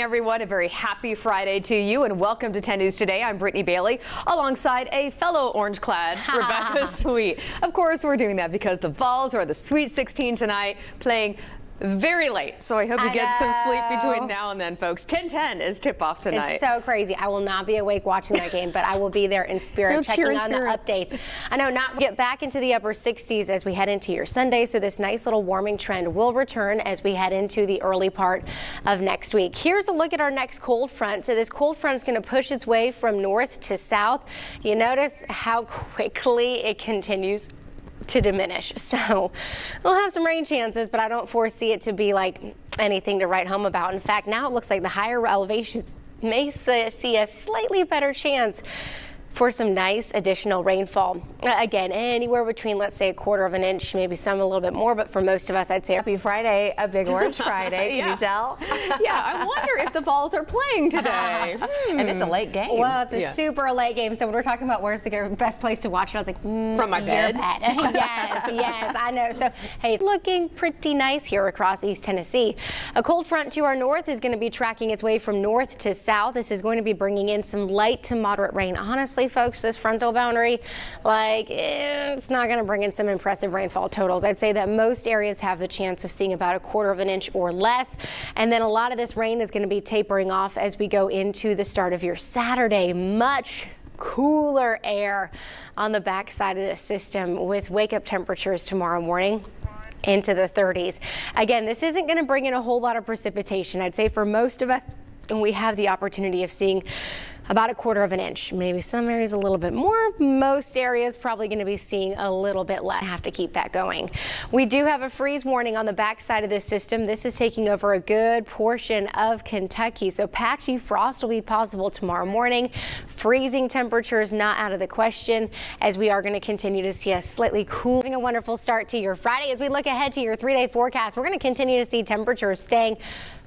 Everyone, a very happy Friday to you and welcome to 10 News Today. I'm Brittany Bailey alongside a fellow orange-clad Rebecca Sweet. Of course, we're doing that because the Vols are the Sweet 16 tonight, playing very late, so I hope you get some sleep between now and then, folks. 10:10 is tip-off tonight. It's so crazy. I will not be awake watching that game, but I will be there in spirit, checking on the updates. I know not get back into the upper 60s as we head into your Sunday, so this nice little warming trend will return as we head into the early part of next week. Here's a look at our next cold front. So this cold front is going to push its way from north to south. You notice how quickly it continues to diminish. So we'll have some rain chances, but I don't foresee it to be like anything to write home about. In fact, now it looks like the higher elevations may see a slightly better chance for some nice additional rainfall. Again, anywhere between, let's say, 1/4 of an inch, maybe some a little bit more, but for most of us, I'd say happy Friday, a big orange Friday. Can you tell? Yeah, I wonder if the Vols are playing today. And it's a late game. Well, it's a super late game. So when we're talking about where's the best place to watch it, I was like, from my bed. yes, I know. So, hey, looking pretty nice here across East Tennessee. A cold front to our north is going to be tracking its way from north to south. This is going to be bringing in some light to moderate rain. Honestly, folks, this frontal boundary, it's not going to bring in some impressive rainfall totals. I'd say that most areas have the chance of seeing about 1/4 of an inch or less. And then a lot of this rain is going to be tapering off as we go into the start of your Saturday. Much cooler air on the backside of the system with wake-up temperatures tomorrow morning into the 30s. Again, this isn't going to bring in a whole lot of precipitation. I'd say for most of us, and we have the opportunity of seeing about 1/4 of an inch, maybe some areas a little bit more. Most areas probably going to be seeing a little bit less. Have to keep that going. We do have a freeze warning on the backside of this system. This is taking over a good portion of Kentucky, so patchy frost will be possible tomorrow morning. Freezing temperatures not out of the question, as we are going to continue to see a slightly cool. Having a wonderful start to your Friday. As we look ahead to your 3-day forecast, we're going to continue to see temperatures staying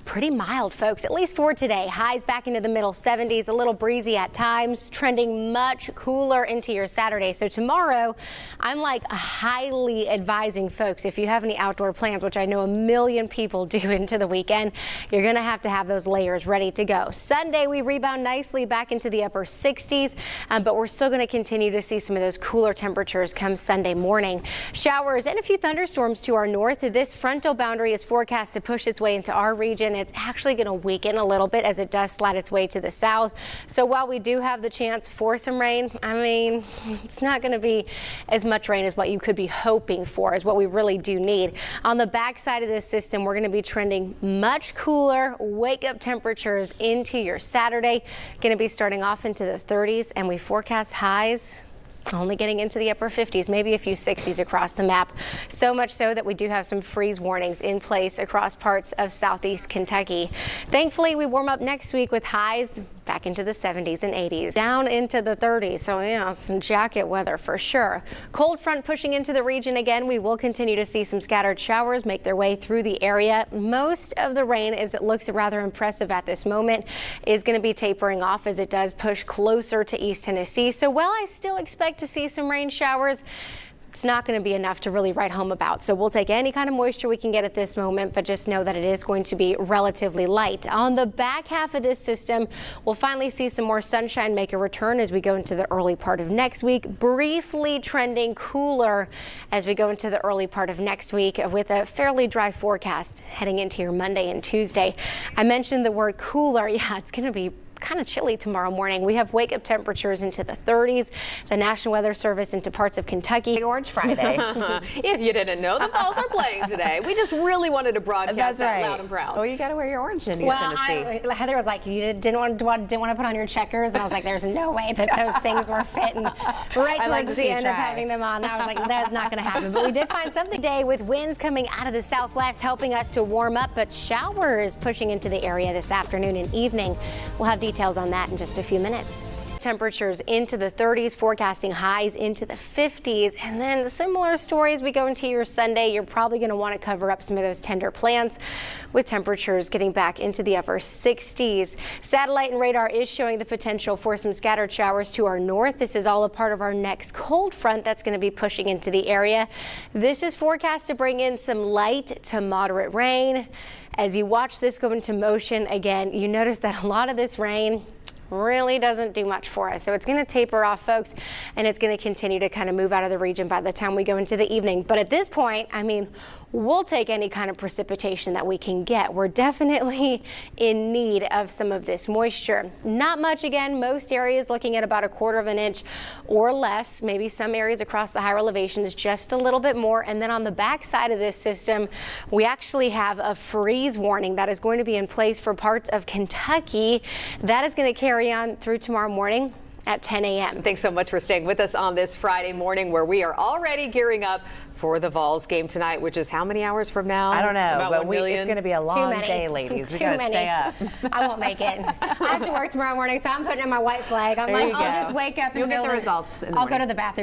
pretty mild, folks, at least for today. Highs back into the middle 70s, a little breezy at times, trending much cooler into your Saturday. So tomorrow, I'm highly advising folks, if you have any outdoor plans, which I know a million people do into the weekend, you're going to have those layers ready to go. Sunday, we rebound nicely back into the upper 60s, but we're still going to continue to see some of those cooler temperatures come Sunday morning. Showers and a few thunderstorms to our north. This frontal boundary is forecast to push its way into our region. It's actually going to weaken a little bit as it does slide its way to the south. So while we do have the chance for some rain, I mean, it's not going to be as much rain as what you could be hoping for, is what we really do need. On the backside of this system, we're going to be trending much cooler, wake-up temperatures into your Saturday. Going to be starting off into the 30s, and we forecast highs only getting into the upper 50s, maybe a few 60s across the map. So much so that we do have some freeze warnings in place across parts of southeast Kentucky. Thankfully, we warm up next week with highs back into the 70s and 80s, down into the 30s. So, some jacket weather for sure. Cold front pushing into the region again. We will continue to see some scattered showers make their way through the area. Most of the rain, as it looks rather impressive at this moment, is going to be tapering off as it does push closer to East Tennessee. So while I still expect to see some rain showers, it's not going to be enough to really write home about. So we'll take any kind of moisture we can get at this moment, but just know that it is going to be relatively light. On the back half of this system, we'll finally see some more sunshine make a return as we go into the early part of next week, briefly trending cooler as we go into the early part of next week with a fairly dry forecast heading into your Monday and Tuesday. I mentioned the word cooler. Yeah, it's going to be kind of chilly tomorrow morning. We have wake-up temperatures into the 30s. The National Weather Service into parts of Kentucky. Orange Friday. If you didn't know, the Vols are playing today. We just really wanted to broadcast that loud and proud. Oh, you got to wear your orange in East Tennessee. Heather was like, you didn't want to put on your checkers, and I was like, there's no way that those things were fitting right towards the end of having them on. I was like, that's not going to happen. But we did find something today with winds coming out of the southwest, helping us to warm up, but showers pushing into the area this afternoon and evening. We'll have details on that in just a few minutes. temperatures into the 30s, forecasting highs into the 50s. And then similar stories we go into your Sunday. You're probably going to want to cover up some of those tender plants with temperatures getting back into the upper 60s. Satellite and radar is showing the potential for some scattered showers to our north. This is all a part of our next cold front that's going to be pushing into the area. This is forecast to bring in some light to moderate rain. As you watch this go into motion again, you notice that a lot of this rain really doesn't do much for us. So it's going to taper off, folks, and it's going to continue to kind of move out of the region by the time we go into the evening. But at this point, I mean, we'll take any kind of precipitation that we can get. We're definitely in need of some of this moisture. Not much again. Most areas looking at about 1/4 of an inch or less. Maybe some areas across the higher elevations just a little bit more. And then on the back side of this system, we actually have a freeze warning that is going to be in place for parts of Kentucky. That is going to carry on through tomorrow morning at 10 a.m. Thanks so much for staying with us on this Friday morning, where we are already gearing up for the Vols game tonight, which is how many hours from now? I don't know, About but 1 million? it's going to be a long day, ladies. We got to stay up. I won't make it. I have to work tomorrow morning, so I'm putting in my white flag. I'm There like, you I'll go. just wake up. You'll in get the middle of results in the I'll go morning. to the bathroom.